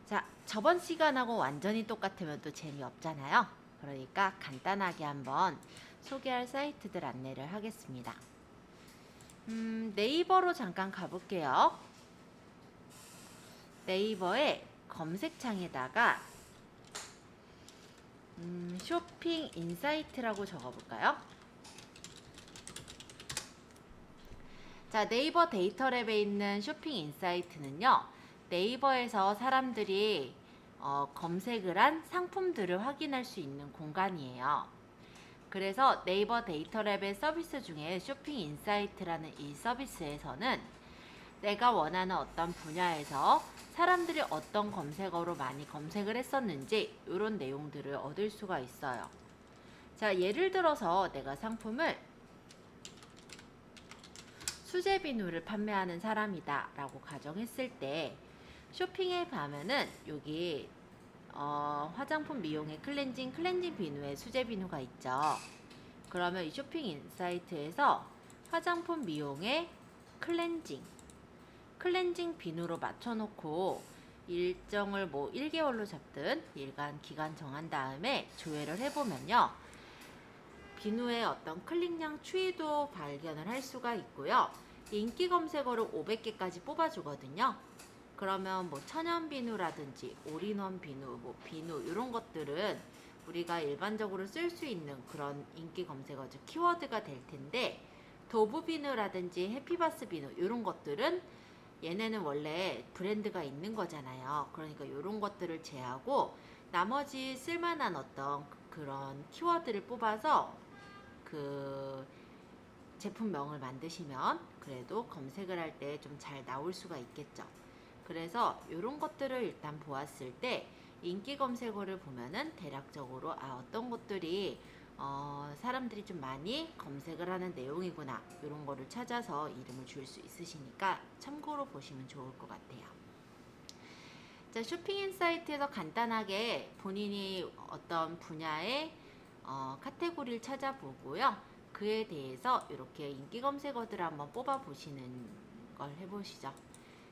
자, 저번 시간하고 완전히 똑같으면 또 재미없잖아요. 그러니까 간단하게 한번 소개할 사이트들 안내를 하겠습니다. 네이버로 잠깐 가볼게요. 네이버의 검색창에다가 쇼핑 인사이트라고 적어볼까요? 자, 네이버 데이터랩에 있는 쇼핑 인사이트는요, 네이버에서 사람들이 검색을 한 상품들을 확인할 수 있는 공간이에요. 그래서 네이버 데이터랩의 서비스 중에 쇼핑 인사이트라는 이 서비스에서는 내가 원하는 어떤 분야에서 사람들이 어떤 검색어로 많이 검색을 했었는지 이런 내용들을 얻을 수가 있어요. 자, 예를 들어서 내가 상품을 수제 비누를 판매하는 사람이다 라고 가정했을 때 쇼핑에 가면은 여기 화장품 미용의 클렌징 비누에 수제 비누가 있죠. 그러면 이 쇼핑 인사이트에서 화장품 미용의 클렌징 비누로 맞춰놓고 일정을 뭐 1개월로 잡든 기간 정한 다음에 조회를 해보면요, 비누의 어떤 클릭량 추이도 발견을 할 수가 있고요. 인기 검색어를 500개까지 뽑아주거든요. 그러면 뭐 천연 비누라든지 올인원 비누, 뭐 비누 이런 것들은 우리가 일반적으로 쓸 수 있는 그런 인기 검색어, 즉 키워드가 될 텐데, 도브 비누라든지 해피바스 비누 이런 것들은 얘네는 원래 브랜드가 있는 거잖아요. 그러니까 이런 것들을 제하고 나머지 쓸만한 어떤 그런 키워드를 뽑아서 그 제품명을 만드시면 그래도 검색을 할 때 좀 잘 나올 수가 있겠죠. 그래서 이런 것들을 일단 보았을 때 인기 검색어를 보면은 대략적으로 어떤 것들이 사람들이 좀 많이 검색을 하는 내용이구나, 이런 거를 찾아서 이름을 줄 수 있으시니까 참고로 보시면 좋을 것 같아요. 자, 쇼핑인 사이트에서 간단하게 본인이 어떤 분야의 카테고리를 찾아보고요. 그에 대해서 이렇게 인기 검색어들을 한번 뽑아 보시는 걸 해보시죠.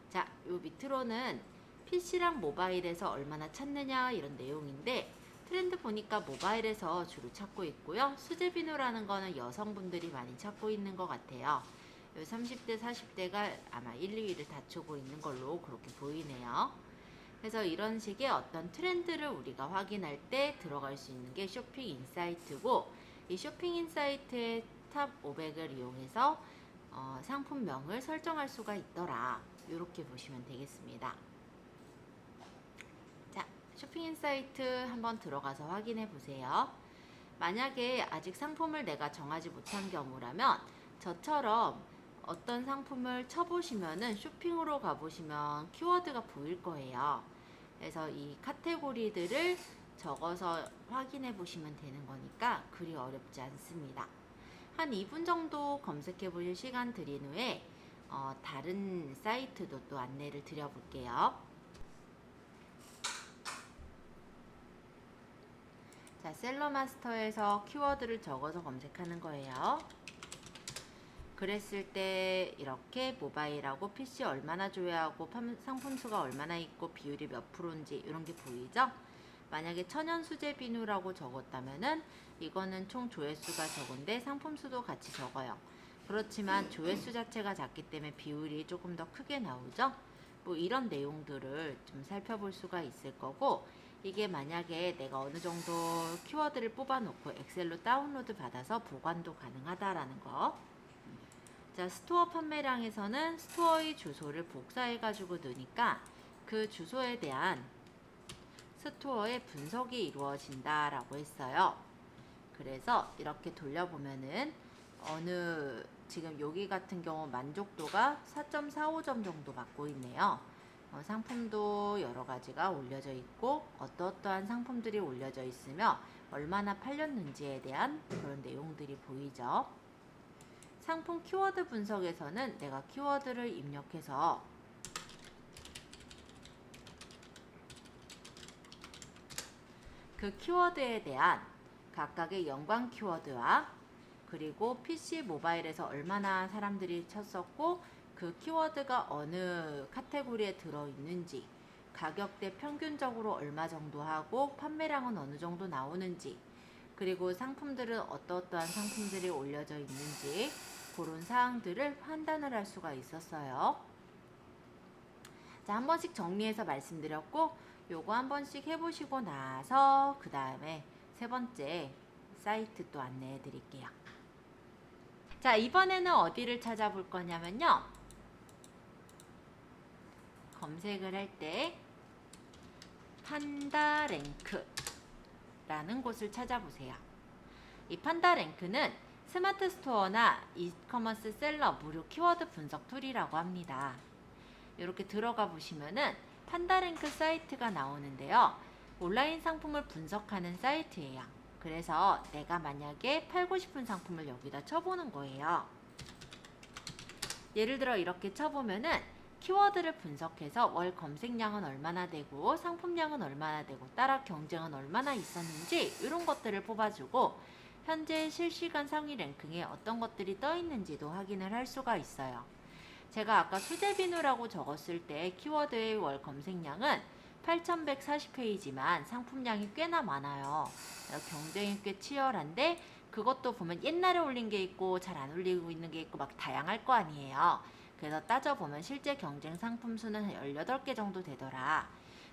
자, 요 밑으로는 PC랑 모바일에서 얼마나 찾느냐 이런 내용인데, 트렌드 보니까 모바일에서 주로 찾고 있고요. 수제 비누라는 거는 여성분들이 많이 찾고 있는 것 같아요. 요 30대, 40대가 아마 1, 2위를 다투고 있는 걸로 그렇게 보이네요. 그래서 이런 식의 어떤 트렌드를 우리가 확인할 때 들어갈 수 있는 게 쇼핑 인사이트고, 이 쇼핑 인사이트의 탑 500을 이용해서 상품명을 설정할 수가 있더라, 이렇게 보시면 되겠습니다. 자, 쇼핑 인사이트 한번 들어가서 확인해 보세요. 만약에 아직 상품을 내가 정하지 못한 경우라면 저처럼 어떤 상품을 쳐보시면은 쇼핑으로 가보시면 키워드가 보일 거예요. 그래서 이 카테고리들을 적어서 확인해 보시면 되는 거니까 그리 어렵지 않습니다. 한 2분 정도 검색해 보실 시간 드린 후에 다른 사이트도 또 안내를 드려 볼게요. 자, 셀러마스터에서 키워드를 적어서 검색하는 거예요. 그랬을 때 이렇게 모바일하고 PC 얼마나 조회하고 상품 수가 얼마나 있고 비율이 몇 프로인지 이런 게 보이죠? 만약에 천연 수제 비누라고 적었다면은 이거는 총 조회수가 적은데 상품 수도 같이 적어요. 그렇지만 조회수 자체가 작기 때문에 비율이 조금 더 크게 나오죠? 뭐 이런 내용들을 좀 살펴볼 수가 있을 거고, 이게 만약에 내가 어느 정도 키워드를 뽑아 놓고 엑셀로 다운로드 받아서 보관도 가능하다라는 거. 자, 스토어 판매량에서는 스토어의 주소를 복사해 가지고 넣으니까 그 주소에 대한 스토어의 분석이 이루어진다라고 했어요. 그래서 이렇게 돌려보면은 지금 여기 같은 경우 만족도가 4.45점 정도 받고 있네요. 상품도 여러 가지가 올려져 있고 어떠어떠한 상품들이 올려져 있으며 얼마나 팔렸는지에 대한 그런 내용들이 보이죠. 상품 키워드 분석에서는 내가 키워드를 입력해서 그 키워드에 대한 각각의 연관 키워드와 그리고 PC 모바일에서 얼마나 사람들이 쳤었고 그 키워드가 어느 카테고리에 들어있는지 가격대 평균적으로 얼마 정도 하고 판매량은 어느 정도 나오는지, 그리고 상품들은 어떠한 상품들이 올려져 있는지 그런 사항들을 판단을 할 수가 있었어요. 자, 한 번씩 정리해서 말씀드렸고, 요거 한 번씩 해보시고 나서 그 다음에 세 번째 사이트 또 안내해 드릴게요. 자, 이번에는 어디를 찾아볼 거냐면요, 검색을 할 때 판다랭크라는 곳을 찾아보세요. 이 판다랭크는 스마트 스토어나 이커머스 셀러 무료 키워드 분석 툴이라고 합니다. 이렇게 들어가 보시면은 판다랭크 사이트가 나오는데요. 온라인 상품을 분석하는 사이트예요. 그래서 내가 만약에 팔고 싶은 상품을 여기다 쳐보는 거예요. 예를 들어 이렇게 쳐보면은 키워드를 분석해서 월 검색량은 얼마나 되고 상품량은 얼마나 되고 따라 경쟁은 얼마나 있었는지 이런 것들을 뽑아주고 현재 실시간 상위 랭킹에 어떤 것들이 떠 있는지도 확인을 할 수가 있어요. 제가 아까 수제 비누라고 적었을 때 키워드의 월 검색량은 8140페이지만 상품량이 꽤나 많아요. 경쟁이 꽤 치열한데 그것도 보면 옛날에 올린 게 있고 잘 안 올리고 있는 게 있고 막 다양할 거 아니에요. 그래서 따져보면 실제 경쟁 상품 수는 18개 정도 되더라.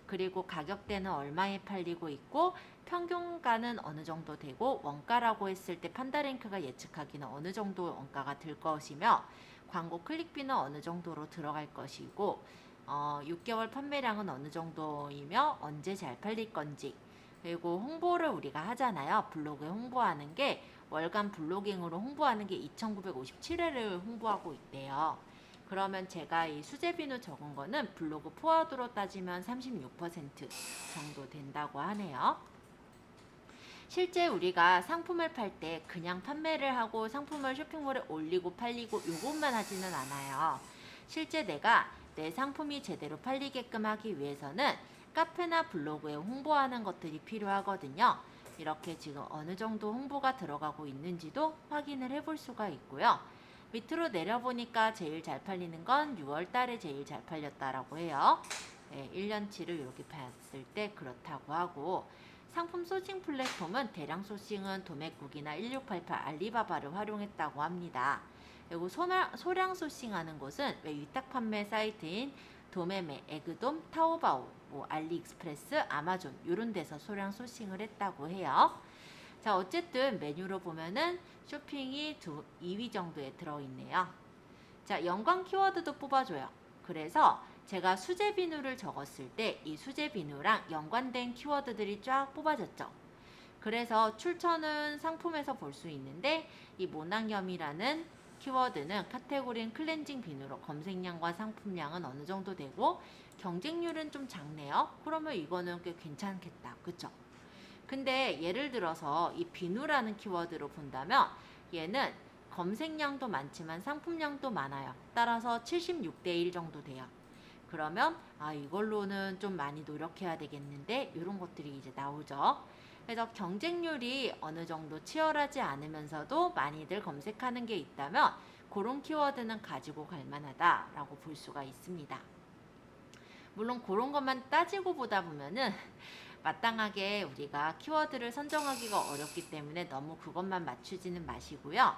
그리고 가격대는 얼마에 팔리고 있고 평균가는 어느 정도 되고 원가라고 했을 때 판다랭크가 예측하기는 어느 정도 원가가 들 것이며 광고 클릭비는 어느 정도로 들어갈 것이고 6개월 판매량은 어느 정도이며 언제 잘 팔릴 건지, 그리고 홍보를 우리가 하잖아요. 블로그에 홍보하는 게 월간 블로깅으로 홍보하는 게 2957회를 홍보하고 있대요. 그러면 제가 이 수제 비누 적은 거는 블로그 포화도로 따지면 36% 정도 된다고 하네요. 실제 우리가 상품을 팔 때 그냥 판매를 하고 상품을 쇼핑몰에 올리고 팔리고 요것만 하지는 않아요. 실제 내가 내 상품이 제대로 팔리게끔 하기 위해서는 카페나 블로그에 홍보하는 것들이 필요하거든요. 이렇게 지금 어느 정도 홍보가 들어가고 있는지도 확인을 해볼 수가 있고요. 밑으로 내려보니까 제일 잘 팔리는 건 6월 달에 제일 잘 팔렸다라고 해요. 네, 1년치를 이렇게 봤을 때 그렇다고 하고, 상품 소싱 플랫폼은 대량 소싱은 도매국이나 1688 알리바바를 활용했다고 합니다. 그리고 소량 소싱하는 곳은 위탁 판매 사이트인 도매매, 에그돔, 타오바오, 알리익스프레스, 아마존 이런 데서 소량 소싱을 했다고 해요. 자, 어쨌든 메뉴로 보면은 쇼핑이 2위 정도에 들어있네요. 자, 연관 키워드도 뽑아줘요. 그래서 제가 수제 비누를 적었을 때 이 수제 비누랑 연관된 키워드들이 쫙 뽑아졌죠. 그래서 출처는 상품에서 볼 수 있는데 이 모낭염이라는 키워드는 카테고리는 클렌징 비누로 검색량과 상품량은 어느 정도 되고 경쟁률은 좀 작네요. 그러면 이거는 꽤 괜찮겠다. 그쵸? 근데 예를 들어서 이 비누라는 키워드로 본다면 얘는 검색량도 많지만 상품량도 많아요. 따라서 76대 1 정도 돼요. 그러면 이걸로는 좀 많이 노력해야 되겠는데 이런 것들이 이제 나오죠. 그래서 경쟁률이 어느 정도 치열하지 않으면서도 많이들 검색하는 게 있다면 그런 키워드는 가지고 갈 만하다라고 볼 수가 있습니다. 물론 그런 것만 따지고 보다 보면은 마땅하게 우리가 키워드를 선정하기가 어렵기 때문에 너무 그것만 맞추지는 마시고요.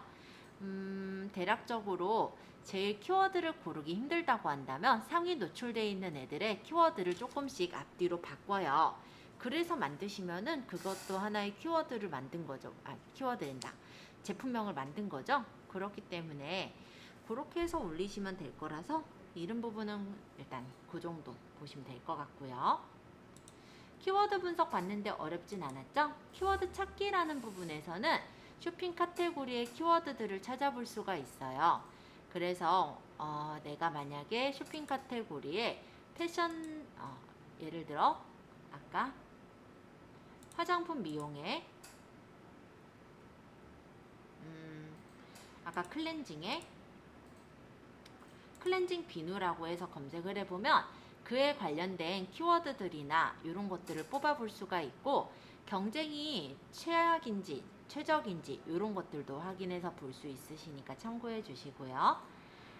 대략적으로 제일 키워드를 고르기 힘들다고 한다면 상위 노출되어 있는 애들의 키워드를 조금씩 앞뒤로 바꿔요. 그래서 만드시면은 그것도 하나의 키워드를 만든 거죠. 키워드랜다. 제품명을 만든 거죠. 그렇기 때문에 그렇게 해서 올리시면 될 거라서 이런 부분은 일단 그 정도 보시면 될 것 같고요. 키워드 분석 봤는데 어렵진 않았죠? 키워드 찾기라는 부분에서는 쇼핑 카테고리의 키워드들을 찾아볼 수가 있어요. 그래서 내가 만약에 쇼핑 카테고리에 패션, 예를 들어 아까 화장품 미용에 아까 클렌징 비누라고 해서 검색을 해보면 그에 관련된 키워드들이나 이런 것들을 뽑아볼 수가 있고 경쟁이 최악인지 최적인지 이런 것들도 확인해서 볼 수 있으시니까 참고해 주시고요.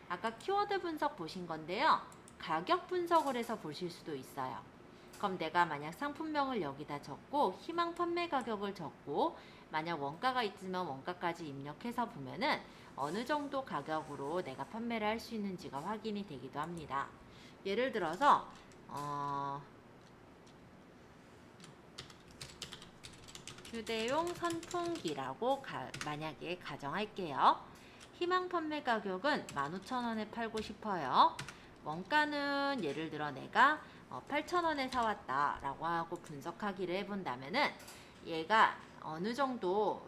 아까 키워드 분석 보신 건데요. 가격 분석을 해서 보실 수도 있어요. 그럼 내가 만약 상품명을 여기다 적고 희망 판매 가격을 적고 만약 원가가 있으면 원가까지 입력해서 보면은 어느 정도 가격으로 내가 판매를 할 수 있는지가 확인이 되기도 합니다. 예를 들어서 휴대용 선풍기라고 만약에 가정할게요. 희망 판매 가격은 15,000원에 팔고 싶어요. 원가는 예를 들어 내가 8,000원에 사왔다 라고 하고 분석하기를 해본다면은 얘가 어느 정도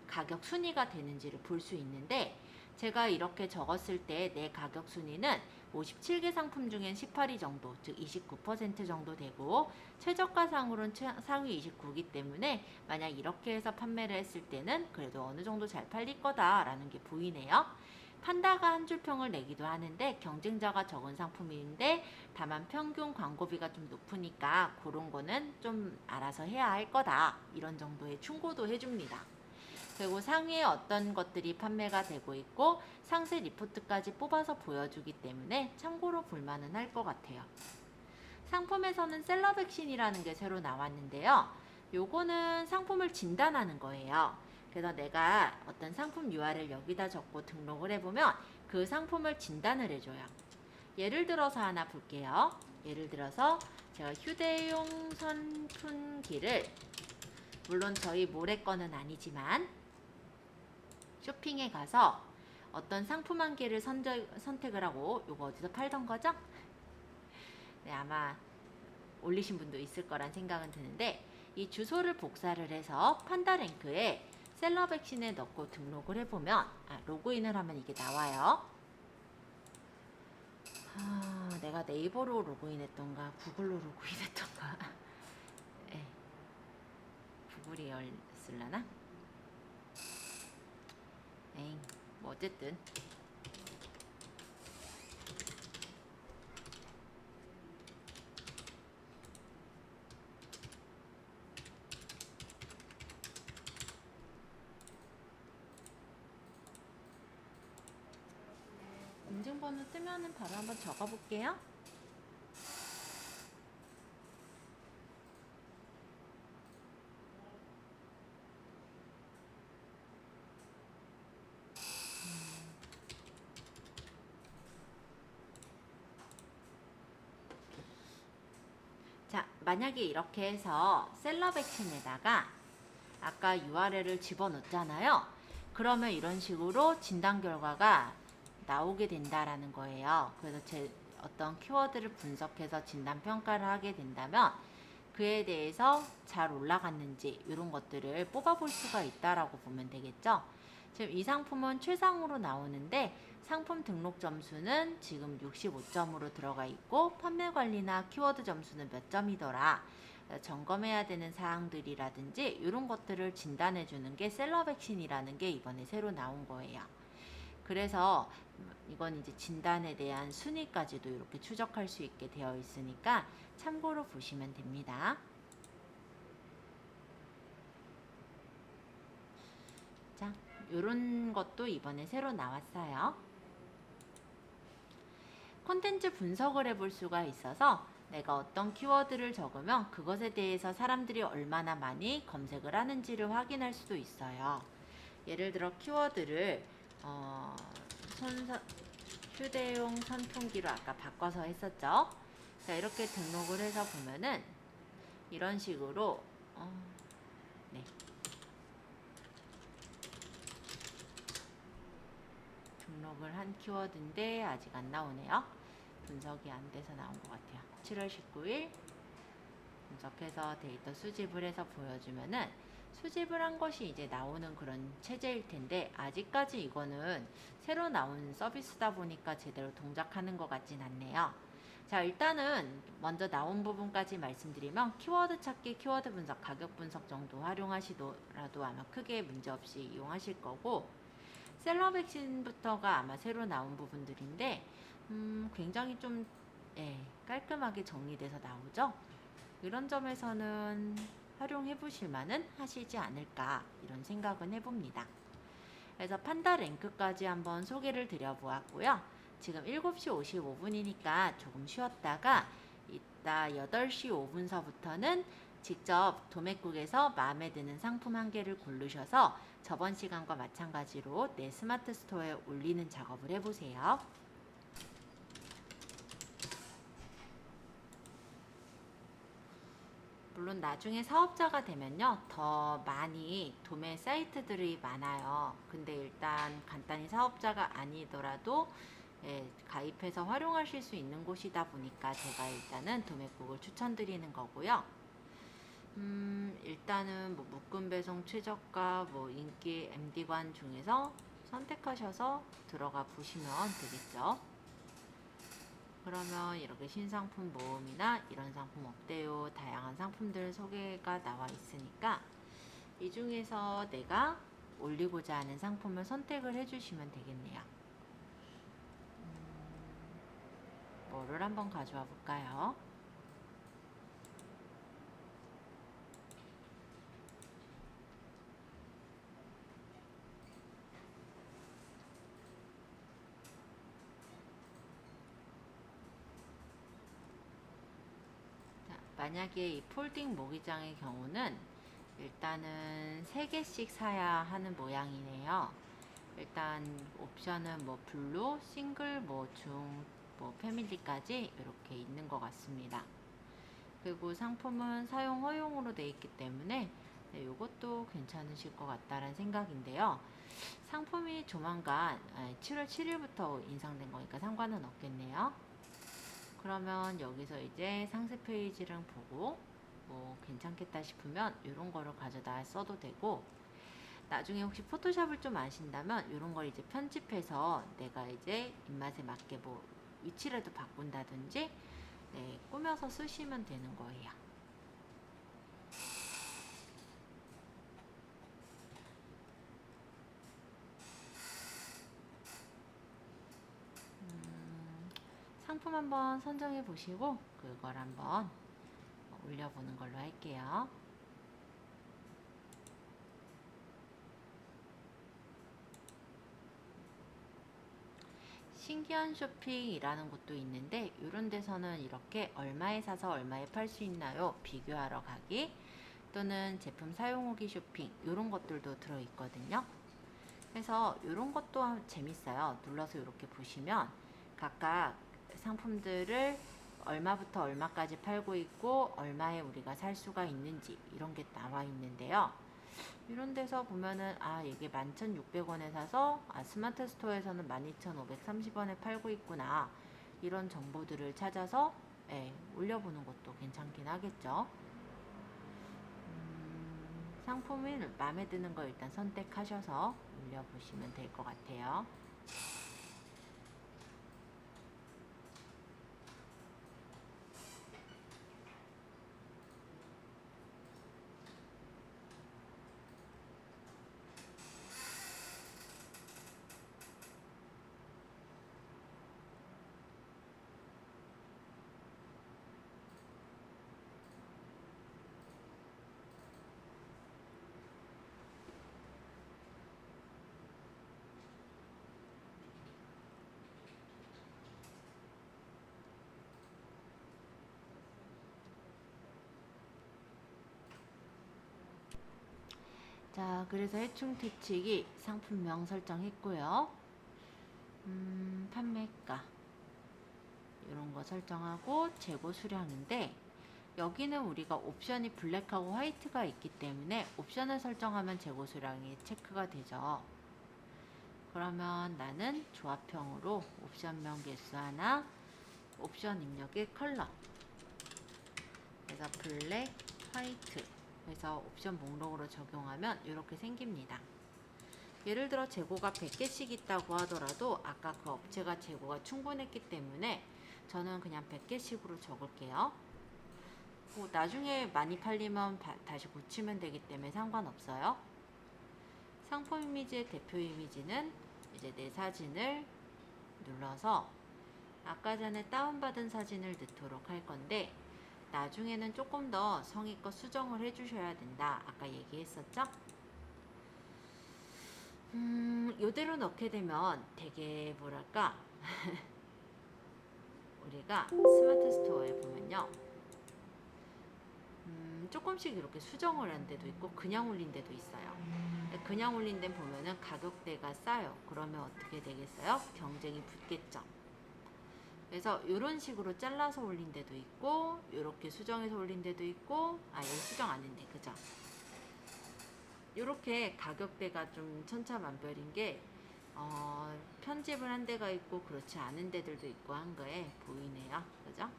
가격 순위가 되는지를 볼 수 있는데, 제가 이렇게 적었을 때 내 가격 순위는 57개 상품 중엔 18위 정도, 즉 29% 정도 되고 최저가상으로는 상위 29기 때문에 만약 이렇게 해서 판매를 했을 때는 그래도 어느 정도 잘 팔릴 거다라는 게 보이네요. 판다가 한 줄 평을 내기도 하는데 경쟁자가 적은 상품인데 다만 평균 광고비가 좀 높으니까 그런 거는 좀 알아서 해야 할 거다, 이런 정도의 충고도 해줍니다. 그리고 상위에 어떤 것들이 판매가 되고 있고 상세 리포트까지 뽑아서 보여주기 때문에 참고로 볼만은 할 것 같아요. 상품에서는 셀러 백신이라는 게 새로 나왔는데요. 요거는 상품을 진단하는 거예요. 그래서 내가 어떤 상품 URL 여기다 적고 등록을 해보면 그 상품을 진단을 해줘요. 예를 들어서 하나 볼게요. 예를 들어서 제가 휴대용 선풍기를, 물론 저희 모래 거는 아니지만 쇼핑에 가서 어떤 상품 한 개를 선택을 하고, 요거 어디서 팔던 거죠? 네, 아마 올리신 분도 있을 거란 생각은 드는데 이 주소를 복사를 해서 판다랭크에 셀러 백신에 넣고 등록을 해보면 로그인을 하면 이게 나와요. 내가 네이버로 로그인했던가 구글로 로그인했던가 네, 구글이었을라나? 에잉, 뭐 어쨌든 인증번호 뜨면은 바로 한번 적어볼게요. 자, 만약에 이렇게 해서 셀러 백신에다가 아까 URL을 집어넣잖아요. 그러면 이런 식으로 진단 결과가 나오게 된다라는 거예요. 그래서 제 어떤 키워드를 분석해서 진단 평가를 하게 된다면 그에 대해서 잘 올라갔는지 이런 것들을 뽑아볼 수가 있다라고 보면 되겠죠. 지금 이 상품은 최상으로 나오는데 상품 등록 점수는 지금 65점으로 들어가 있고 판매 관리나 키워드 점수는 몇 점이더라, 점검해야 되는 사항들이라든지 이런 것들을 진단해 주는 게 셀러 백신이라는 게 이번에 새로 나온 거예요. 그래서 이건 이제 진단에 대한 순위까지도 이렇게 추적할 수 있게 되어 있으니까 참고로 보시면 됩니다. 자, 이런 것도 이번에 새로 나왔어요. 콘텐츠 분석을 해볼 수가 있어서 내가 어떤 키워드를 적으면 그것에 대해서 사람들이 얼마나 많이 검색을 하는지를 확인할 수도 있어요. 예를 들어 키워드를 휴대용 선풍기로 아까 바꿔서 했었죠. 자, 이렇게 등록을 해서 보면은 이런 식으로 네. 등록을 한 키워드인데 아직 안 나오네요. 분석이 안 돼서 나온 것 같아요. 7월 19일 분석해서 데이터 수집을 해서 보여주면은 수집을 한 것이 이제 나오는 그런 체제일 텐데 아직까지 이거는 새로 나온 서비스다 보니까 제대로 동작하는 것 같진 않네요. 자, 일단은 먼저 나온 부분까지 말씀드리면 키워드 찾기, 키워드 분석, 가격 분석 정도 활용하시더라도 아마 크게 문제없이 이용하실 거고, 셀러 백신부터가 아마 새로 나온 부분들인데 굉장히 좀 깔끔하게 정리돼서 나오죠. 이런 점에서는 활용해 보실 만은 하시지 않을까, 이런 생각은 해봅니다. 그래서 판다 랭크까지 한번 소개를 드려 보았고요. 지금 7시 55분이니까 조금 쉬었다가 이따 8시 5분서부터는 직접 도매국에서 마음에 드는 상품 한 개를 고르셔서 저번 시간과 마찬가지로 내 스마트 스토어에 올리는 작업을 해보세요. 물론 나중에 사업자가 되면요, 더 많이 도매 사이트들이 많아요. 근데 일단 간단히 사업자가 아니더라도 가입해서 활용하실 수 있는 곳이다 보니까 제가 일단은 도매국을 추천드리는 거고요. 일단은 뭐 묶음 배송 최저가, 뭐 인기 MD관 중에서 선택하셔서 들어가 보시면 되겠죠. 그러면 이렇게 신상품 모음이나 이런 상품 어때요? 다양한 상품들 소개가 나와 있으니까 이 중에서 내가 올리고자 하는 상품을 선택을 해주시면 되겠네요. 뭐를 한번 가져와 볼까요? 자, 만약에 이 폴딩 모기장의 경우는 일단은 3개씩 사야 하는 모양이네요. 일단 옵션은 뭐 블루, 싱글, 뭐 중, 뭐 패밀리까지 이렇게 있는 것 같습니다. 그리고 상품은 사용 허용으로 되어 있기 때문에 이것도 괜찮으실 것 같다는 생각인데요. 상품이 조만간 7월 7일부터 인상된 거니까 상관은 없겠네요. 그러면 여기서 이제 상세 페이지를 보고 뭐 괜찮겠다 싶으면 이런 거를 가져다 써도 되고, 나중에 혹시 포토샵을 좀 아신다면 이런 걸 이제 편집해서 내가 이제 입맛에 맞게 뭐 위치라도 바꾼다든지 꾸며서 쓰시면 되는 거예요. 상품 한번 선정해 보시고 그걸 한번 올려보는 걸로 할게요. 신기한 쇼핑이라는 곳도 있는데 이런 데서는 이렇게 얼마에 사서 얼마에 팔 수 있나요? 비교하러 가기 또는 제품 사용 후기 쇼핑 이런 것들도 들어있거든요. 그래서 이런 것도 재밌어요. 눌러서 이렇게 보시면 각각 상품들을 얼마부터 얼마까지 팔고 있고 얼마에 우리가 살 수가 있는지 이런 게 나와 있는데요. 이런 데서 보면은 이게 11,600원에 사서 스마트 스토어에서는 12,530원에 팔고 있구나, 이런 정보들을 찾아서 올려보는 것도 괜찮긴 하겠죠. 상품이 마음에 드는 거 일단 선택하셔서 올려보시면 될 것 같아요. 자, 그래서 해충 퇴치기 상품명 설정했고요. 판매가 이런 거 설정하고 재고 수량인데, 여기는 우리가 옵션이 블랙하고 화이트가 있기 때문에 옵션을 설정하면 재고 수량이 체크가 되죠. 그러면 나는 조합형으로 옵션명 개수 하나, 옵션 입력의 컬러, 그래서 블랙, 화이트, 그래서 옵션 목록으로 적용하면 이렇게 생깁니다. 예를 들어 재고가 100개씩 있다고 하더라도 아까 그 업체가 재고가 충분했기 때문에 저는 그냥 100개씩으로 적을게요. 뭐 나중에 많이 팔리면 다시 고치면 되기 때문에 상관없어요. 상품 이미지의 대표 이미지는 이제 내 사진을 눌러서 아까 전에 다운받은 사진을 넣도록 할 건데, 나중에는 조금 더 성의껏 수정을 해주셔야 된다, 아까 얘기했었죠? 이대로 넣게 되면 되게 뭐랄까 우리가 스마트 스토어에 보면요, 조금씩 이렇게 수정을 한 데도 있고 그냥 올린 데도 있어요. 그냥 올린 데 보면은 가격대가 싸요. 그러면 어떻게 되겠어요? 경쟁이 붙겠죠. 그래서 이런 식으로 잘라서 올린 데도 있고, 이렇게 수정해서 올린 데도 있고, 여기 수정 안 했네, 그죠? 이렇게 가격대가 좀 천차만별인 게 편집을 한 데가 있고 그렇지 않은 데들도 있고 한 거에 보이네요, 그죠?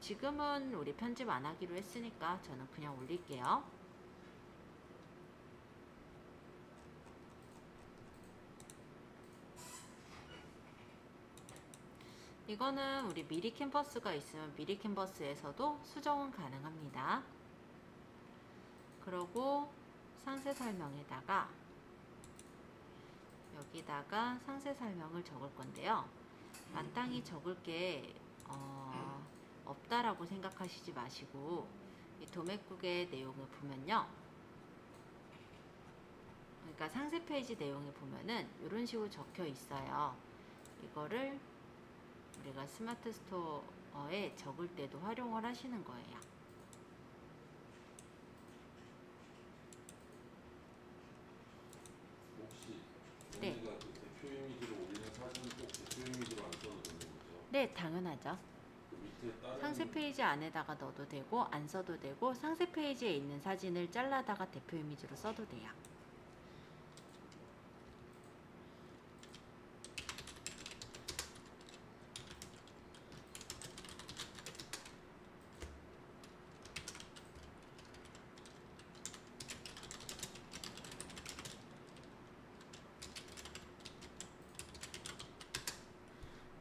지금은 우리 편집 안 하기로 했으니까 저는 그냥 올릴게요. 이거는 우리 미리 캔버스가 있으면 미리 캔버스에서도 수정은 가능합니다. 그리고 상세 설명에다가 여기다가 상세 설명을 적을 건데요. 마땅히 적을 게 없다라고 생각하시지 마시고, 이 도매국의 내용을 보면요, 그러니까 상세 페이지 내용에 보면은 이런 식으로 적혀 있어요. 이거를 우리가 스마트 스토어에 적을 때도 활용을 하시는 거예요. 혹시 네. 언니가 그 대표 이미지로 올리는 사진은 꼭 대표 이미지로 안 써도 되는 거죠? 네, 당연하죠. 그 밑에 다른 상세 페이지 안에다가 넣어도 되고 안 써도 되고, 상세 페이지에 있는 사진을 잘라다가 대표 이미지로 써도 돼요.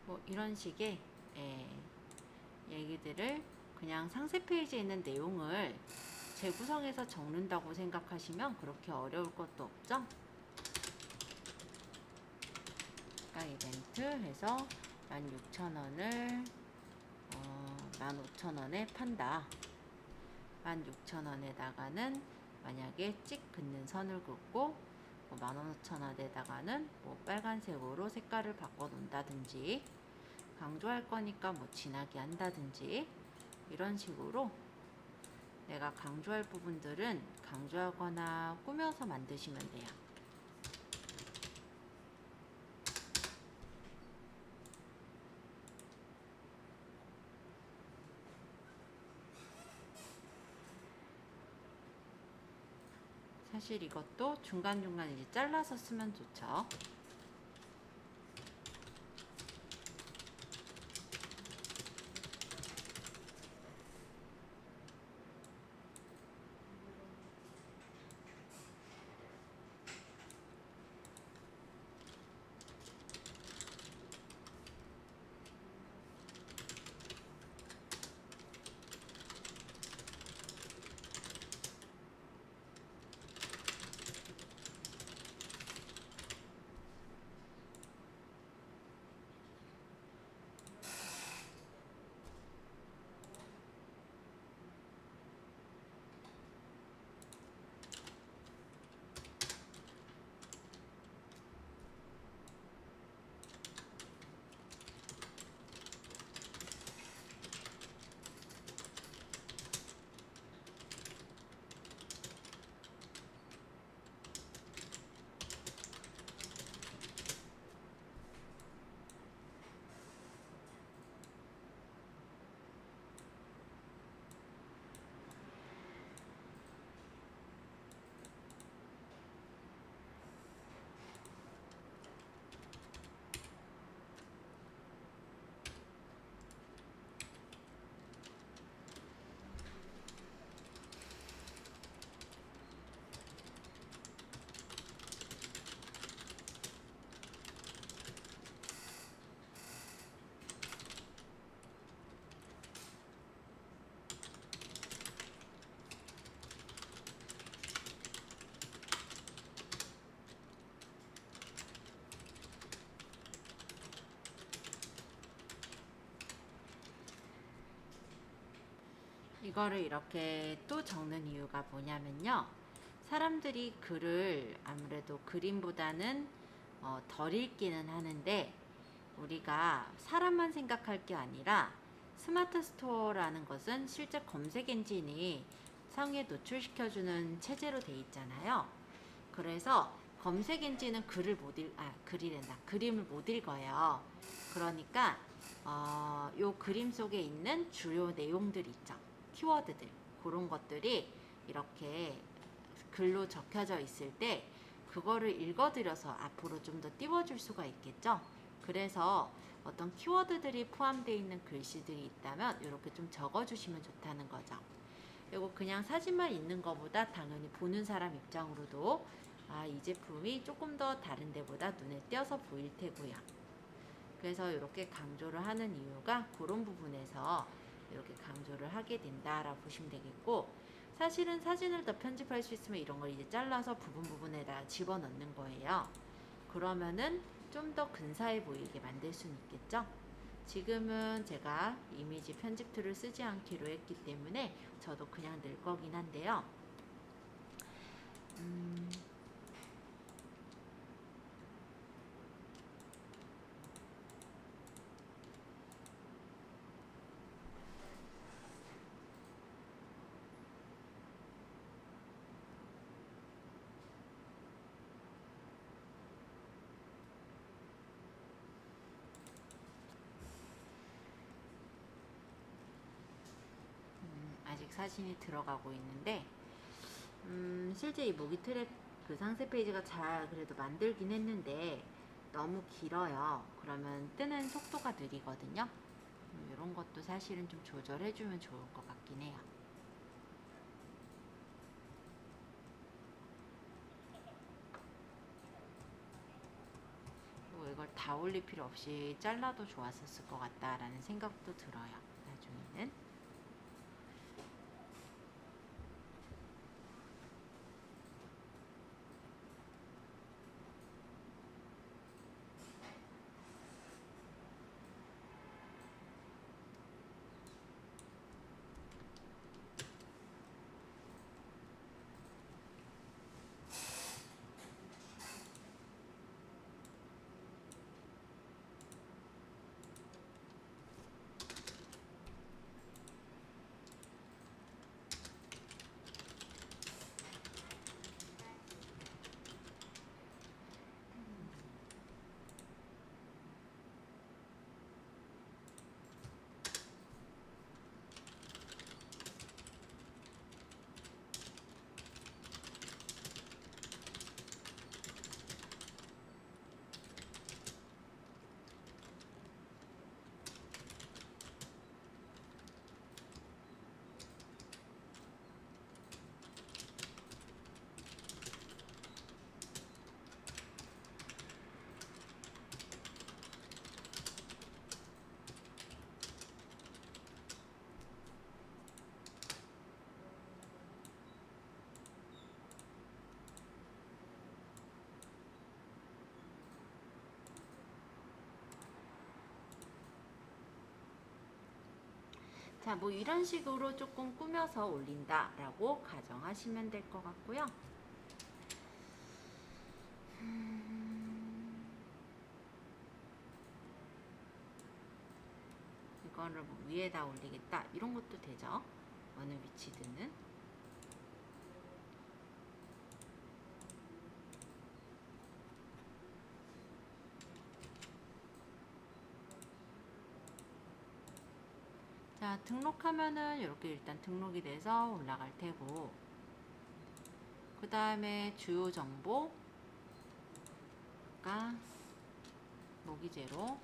뭐 이런 식의 얘기들을 그냥 상세 페이지에 있는 내용을 재구성해서 적는다고 생각하시면 그렇게 어려울 것도 없죠. 그러니까 이벤트 해서 16,000원을 15,000원에 판다. 16,000원에다가는 만약에 찍 긋는 선을 긋고 15,000원에다가는 뭐 빨간색으로 색깔을 바꿔 놓는다든지, 강조할 거니까 뭐 진하게 한다든지, 이런 식으로 내가 강조할 부분들은 강조하거나 꾸며서 만드시면 돼요. 사실 이것도 중간중간 이제 잘라서 쓰면 좋죠. 이거를 이렇게 또 적는 이유가 뭐냐면요, 사람들이 글을 아무래도 그림보다는 덜 읽기는 하는데, 우리가 사람만 생각할 게 아니라 스마트 스토어라는 것은 실제 검색 엔진이 상위에 노출시켜주는 체제로 돼 있잖아요. 그래서 검색 엔진은 그림을 못 읽어요. 그러니까 요 그림 속에 있는 주요 내용들 있죠. 키워드들 그런 것들이 이렇게 글로 적혀져 있을 때 그거를 읽어드려서 앞으로 좀 더 띄워줄 수가 있겠죠. 그래서 어떤 키워드들이 포함되어 있는 글씨들이 있다면 이렇게 좀 적어주시면 좋다는 거죠. 그리고 그냥 사진만 있는 것보다 당연히 보는 사람 입장으로도 이 제품이 조금 더 다른 데보다 눈에 띄어서 보일 테고요. 그래서 이렇게 강조를 하는 이유가 그런 부분에서 이렇게 강조를 하게 된다라고 보시면 되겠고, 사실은 사진을 더 편집할 수 있으면 이런 걸 이제 잘라서 부분에다 집어넣는 거예요. 그러면은 좀 더 근사해 보이게 만들 수는 있겠죠. 지금은 제가 이미지 편집 툴을 쓰지 않기로 했기 때문에 저도 그냥 넣을 거긴 한데요. 아직 사진이 들어가고 있는데, 실제 이 모기 트랩 그 상세 페이지가 잘 그래도 만들긴 했는데 너무 길어요. 그러면 뜨는 속도가 느리거든요. 이런 것도 사실은 좀 조절해주면 좋을 것 같긴 해요. 그리고 이걸 다 올릴 필요 없이 잘라도 좋았었을 것 같다라는 생각도 들어요. 나중에는. 자, 뭐 이런 식으로 조금 꾸며서 올린다라고 가정하시면 될 것 같고요. 이거를 뭐 위에다 올리겠다 이런 것도 되죠. 어느 위치든. 자, 등록하면은 이렇게 일단 등록이 돼서 올라갈 테고, 그 다음에 주요 정보가 모기제로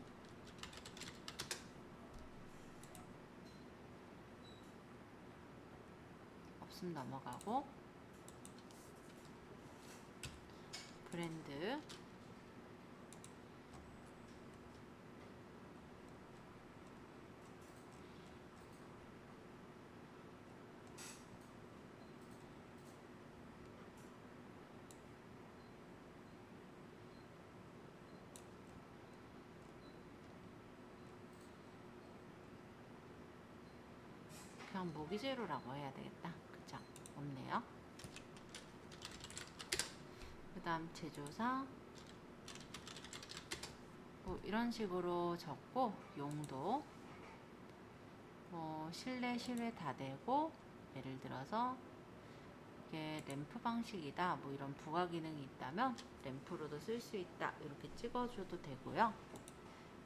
없음 넘어가고, 브랜드 그냥 모기제로라고 해야 되겠다. 그쵸? 없네요. 그 다음 제조사 뭐 이런 식으로 적고, 용도 뭐 실내 실외 다 되고, 예를 들어서 이게 램프 방식이다 뭐 이런 부가 기능이 있다면 램프로도 쓸 수 있다 이렇게 찍어줘도 되고요.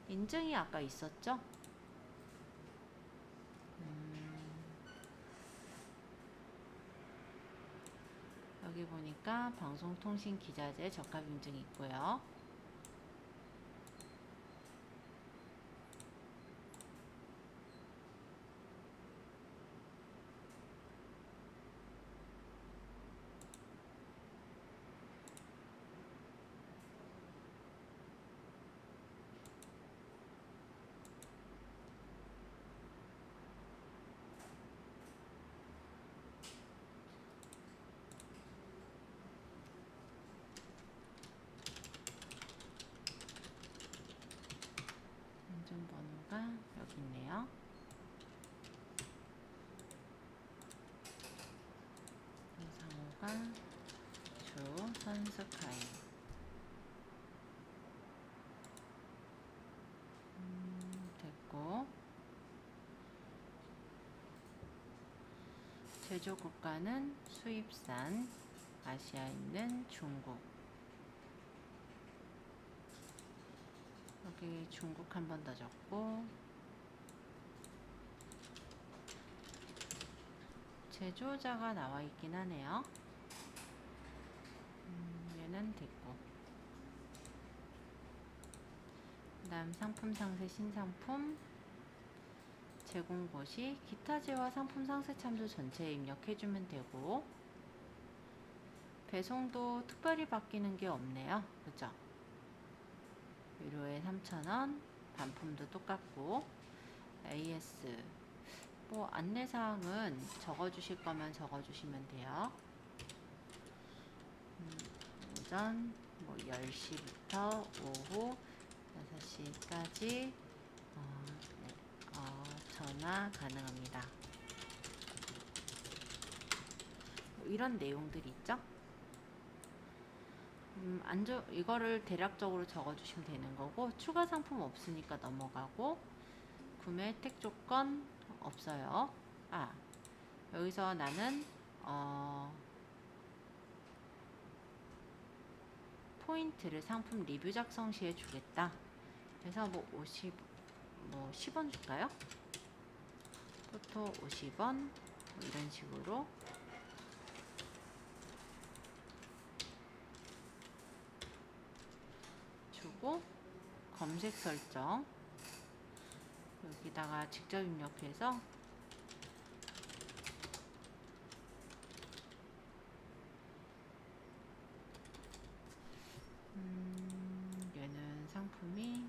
인증이 아까 있었죠? 여기 보니까 방송통신기자재 적합 인증이 있고요. 인증번호가 여기 있네요. 상호가 주 선스카이. 됐고, 제조 국가는 수입산, 아시아에 있는 중국. 여기 중국 한 번 더 적고, 제조자가 나와 있긴 하네요. 얘는 됐고, 그 다음 상품 상세 신상품 제공 곳이 기타제와 상품 상세 참조 전체에 입력해주면 되고, 배송도 특별히 바뀌는 게 없네요. 그죠? 유료에 3,000원, 반품도 똑같고, AS 뭐 안내사항은 적어주실 거면 적어주시면 돼요. 오전 뭐 10시부터 오후 6시까지 전화 가능합니다. 뭐 이런 내용들이 있죠. 이거를 대략적으로 적어주시면 되는 거고, 추가 상품 없으니까 넘어가고, 구매 혜택 조건 없어요. 여기서 나는 포인트를 상품 리뷰 작성 시에 주겠다. 그래서 뭐 10원 줄까요? 포토 50원 뭐 이런 식으로 주고, 검색 설정 여기다가 직접 입력해서 얘는 상품이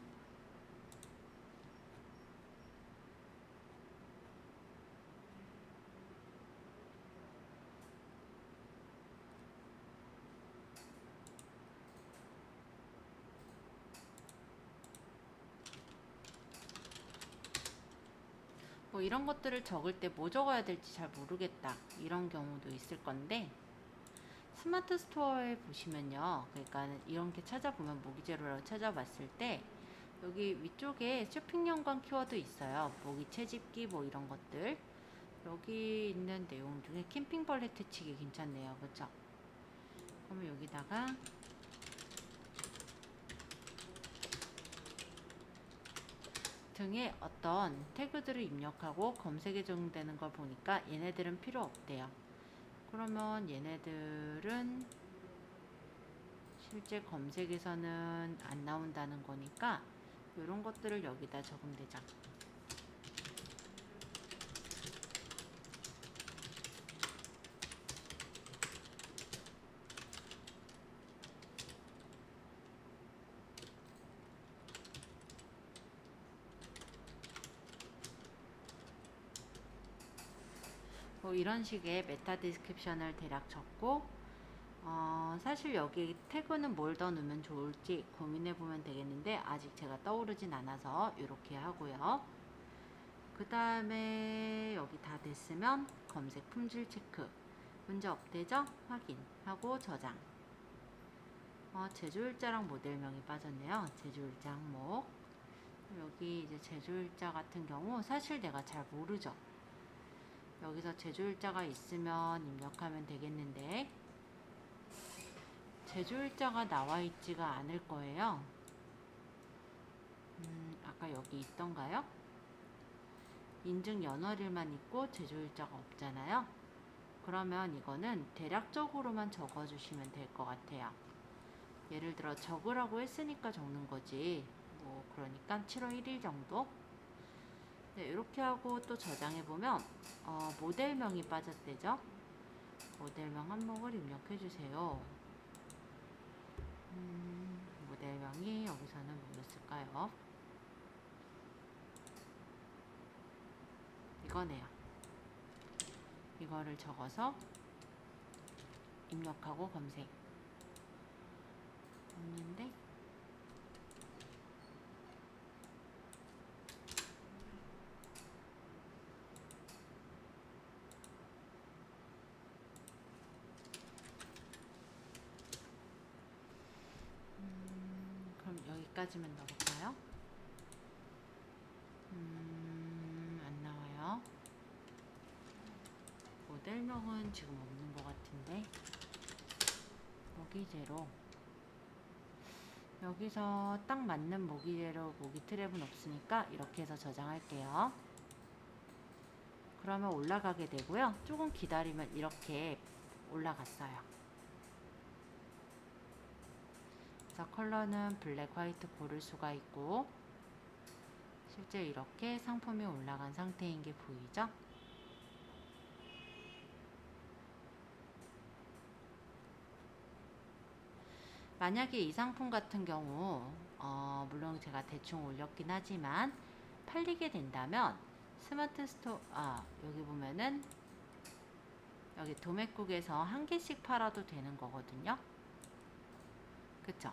뭐 이런 것들을 적을 때 뭐 적어야 될지 잘 모르겠다 이런 경우도 있을 건데, 스마트 스토어에 보시면요, 그러니까 이렇게 찾아보면 모기재료라고 찾아봤을 때 여기 위쪽에 쇼핑 연관 키워드 있어요. 모기 채집기 뭐 이런 것들. 여기 있는 내용 중에 캠핑벌레 퇴치기 괜찮네요. 그쵸? 그러면 여기다가 등에 어떤 태그들을 입력하고 검색에 적용되는 걸 보니까 얘네들은 필요 없대요. 그러면 얘네들은 실제 검색에서는 안 나온다는 거니까 이런 것들을 여기다 적으면 되죠. 뭐 이런 식의 메타 디스크립션을 대략 적고, 사실 여기 태그는 뭘 더 넣으면 좋을지 고민해 보면 되겠는데 아직 제가 떠오르진 않아서 이렇게 하고요. 그 다음에 여기 다 됐으면 검색 품질 체크, 문제 없대죠? 확인하고 저장. 제조일자랑 모델명이 빠졌네요. 제조일자 항목. 여기 이제 제조일자 같은 경우 사실 내가 잘 모르죠. 여기서 제조일자가 있으면 입력하면 되겠는데 제조일자가 나와 있지가 않을 거예요. 아까 여기 있던가요? 인증 연월일만 있고 제조일자가 없잖아요. 그러면 이거는 대략적으로만 적어주시면 될 것 같아요. 예를 들어 적으라고 했으니까 적는 거지. 그러니까 7월 1일 정도. 네, 이렇게 하고 또 저장해보면 모델명이 빠졌대죠. 모델명 항목을 입력해주세요. 모델명이 여기서는 뭐였을까요? 이거네요. 이거를 적어서 입력하고 검색. 없는데 그럼 여기까지만 넣어볼까요? 안 나와요. 모델명은 지금 없는 것 같은데 모기재로 여기서 딱 맞는 모기재로 모기 트랩은 없으니까 이렇게 해서 저장할게요. 그러면 올라가게 되고요. 조금 기다리면 이렇게 올라갔어요. 그래서 컬러는 블랙, 화이트 고를 수가 있고 실제 이렇게 상품이 올라간 상태인 게 보이죠? 만약에 이 상품 같은 경우 물론 제가 대충 올렸긴 하지만 팔리게 된다면 스마트 스토어 여기 보면은 여기 도매국에서 한 개씩 팔아도 되는 거거든요. 그쵸?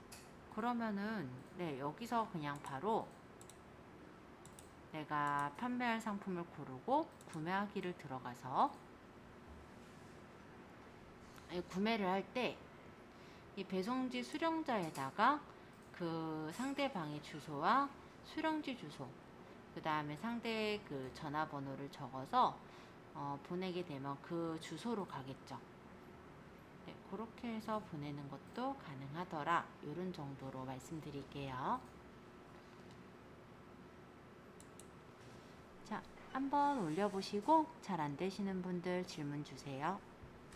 그러면은 네, 여기서 그냥 바로 내가 판매할 상품을 고르고 구매하기를 들어가서 구매를 할 때 이 배송지 수령자에다가 그 상대방의 주소와 수령지 주소 그 다음에 상대의 그 전화번호를 적어서 보내게 되면 그 주소로 가겠죠. 네, 그렇게 해서 보내는 것도 가능하더라. 이런 정도로 말씀드릴게요. 자, 한번 올려보시고 잘 안 되시는 분들 질문 주세요.